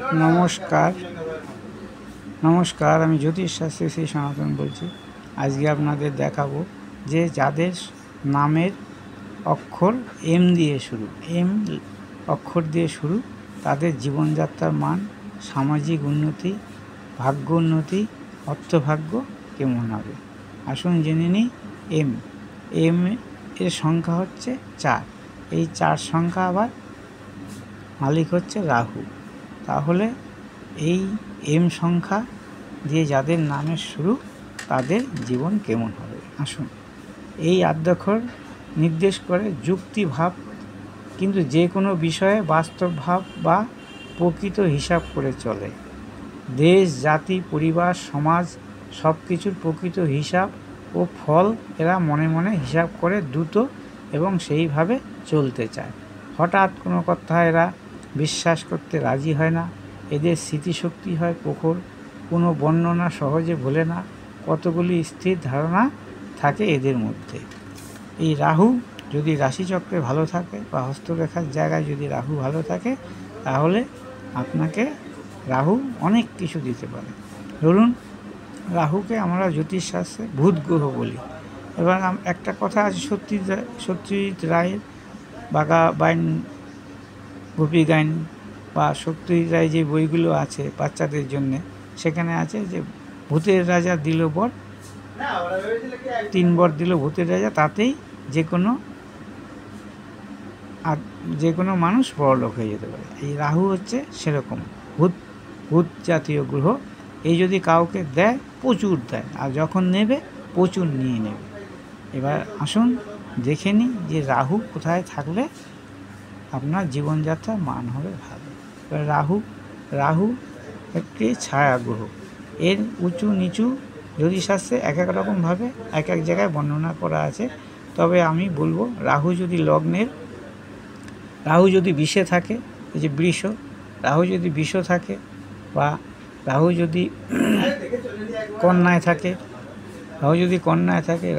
নমস্কার নমস্কার আমি জ্যোতিষশাস্ত্রী শ্রী সনাতন বলছি। আজকে আপনাদের দেখাবো যে যাদের নামের অক্ষর এম দিয়ে শুরু, এম অক্ষর দিয়ে শুরু, তাদের জীবনযাত্রার মান, সামাজিক উন্নতি, ভাগ্য উন্নতি, অর্থভাগ্য কেমন হবে। আসুন জেনে নিই। এম এর সংখ্যা হচ্ছে 4। এই 4 সংখ্যা আবার মালিক হচ্ছে রাহু। তাহলে এই এম সংখ্যা দিয়ে যাদের নামের শুরু, তাদের জীবন কেমন হবে। আসুন, এই আদ্যাক্ষর নির্দেশ করে যুক্তি ভাব, কিন্তু যে কোনো বিষয়ে বাস্তব ভাব বা প্রকৃত হিসাব করে চলে। দেশ, জাতি, পরিবার, সমাজ সব কিছুর প্রকৃত হিসাব ও ফল এরা মনে মনে হিসাব করে দ্রুত এবং সেইভাবে চলতে চায়। হঠাৎ কোনো কথা এরা বিশ্বাস করতে রাজি হয় না। এদের স্মৃতিশক্তি হয় প্রখর, কোনো বর্ণনা সহজে ভোলে না, কতগুলি স্থির ধারণা থাকে এদের মধ্যে। এই রাহু যদি রাশিচক্রে ভালো থাকে বা হস্তরেখার জায়গায় যদি রাহু ভালো থাকে, তাহলে আপনাকে রাহু অনেক কিছু দিতে পারে। ধরুন, রাহুকে আমরা জ্যোতিষশাস্ত্রে ভূত গ্রহ বলি। এবার একটা কথা আছে, সত্যজিৎ রায়ের বাঘা বাইন গোপী গাইন বা সত্যজিৎ রায় যে বইগুলো আছে বাচ্চাদের জন্যে, সেখানে আছে যে ভূতের রাজা দিল বর, 3 বর দিল ভূতের রাজা, তাতেই যে কোনো মানুষ বড়লোক হয়ে যেতে পারে। এই রাহু হচ্ছে সেরকম ভূত জাতীয় গ্রহ। এই যদি কাউকে দেয়, প্রচুর দেয়, আর যখন নেবে প্রচুর নিয়ে নেবে। এবার আসুন দেখে নিই যে রাহু কোথায় থাকলে আপনার জীবনযাত্রার মান হবে ভালো। এবার রাহু একটি ছায়া গ্রহ। এর উঁচু নিচু জ্যোতিষশাস্ত্রে এক এক রকমভাবে এক এক জায়গায় বর্ণনা করা আছে। তবে আমি বলবো, রাহু যদি বিষে থাকে, এই যে বৃষ, রাহু যদি বিষ থাকে, বা রাহু যদি কন্যায় থাকে,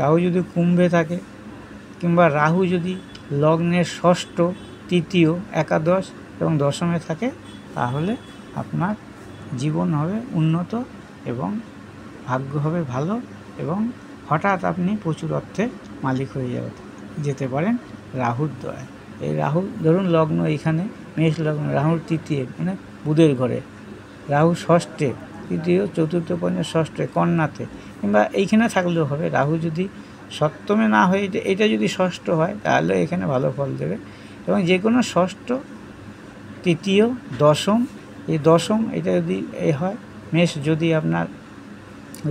রাহু যদি কুম্ভে থাকে, কিংবা রাহু যদি লগ্নের ষষ্ঠ, তৃতীয়, একাদশ এবং দশমে থাকে, তাহলে আপনার জীবন হবে উন্নত এবং ভাগ্য হবে ভালো, এবং হঠাৎ আপনি প্রচুর অর্থের মালিক হয়ে যেতে পারেন রাহুর দয়ায়। এই রাহু ধরুন লগ্ন এইখানে মেষ লগ্ন, রাহুর তৃতীয় মানে বুধের ঘরে, রাহু ষষ্ঠে, তৃতীয়, চতুর্থ, পঞ্চম, ষষ্ঠে কন্যাতে, কিংবা এইখানে থাকলেও হবে। রাহু যদি সপ্তমে না হয়ে এটা যদি ষষ্ঠ হয়, তাহলে এখানে ভালো ফল দেবে। এবং যে কোনো ষষ্ঠ, তৃতীয়, দশম, এই দশম এটা যদি হয়, মেষ যদি আপনার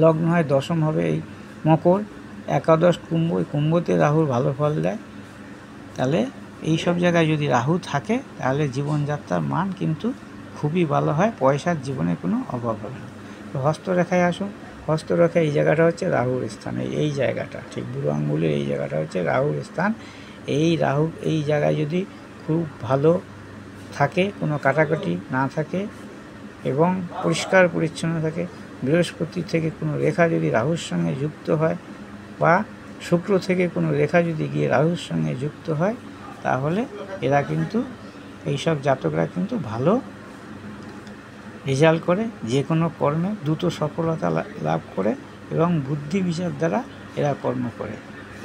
লগ্ন হয়, দশম হবে এই মকর, একাদশ কুম্ভ, এই কুম্ভতে রাহুর ভালো ফল দেয়। তাহলে এই সব জায়গায় যদি রাহু থাকে, তাহলে জীবনযাত্রার মান কিন্তু খুবই ভালো হয়, পয়সার জীবনে কোনো অভাব হবে না। তো হস্তরেখায় আসুন। হস্তরেখায় এই জায়গাটা হচ্ছে রাহুর স্থান। এই জায়গাটা ঠিক বুড়ো আঙুলের এই জায়গাটা হচ্ছে রাহুর স্থান। এই রাহু এই জায়গায় যদি খুব ভালো থাকে, কোনো কাটাকাটি না থাকে এবং পরিষ্কার পরিচ্ছন্ন থাকে, বৃহস্পতি থেকে কোনো রেখা যদি রাহুর সঙ্গে যুক্ত হয়, বা শুক্র থেকে কোনো রেখা যদি গিয়ে রাহুর সঙ্গে যুক্ত হয়, তাহলে এরা কিন্তু, এইসব জাতকরা কিন্তু ভালো রেজাল্ট করে, যে কোনো কর্মে দ্রুত সফলতা লাভ করে, এবং বুদ্ধি বিচার দ্বারা এরা কর্ম করে,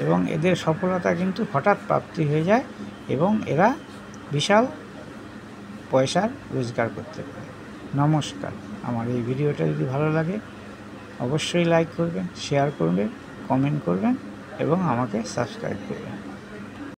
এবং এদের সফলতা কিন্তু হঠাৎ প্রাপ্তি হয়ে যায়, এবং এরা বিশাল পয়সার রোজগার করতে পারে। নমস্কার। আমার এই ভিডিওটা যদি ভালো লাগে, অবশ্যই লাইক করবেন, শেয়ার করবেন, কমেন্ট করবেন এবং আমাকে সাবস্ক্রাইব করবেন।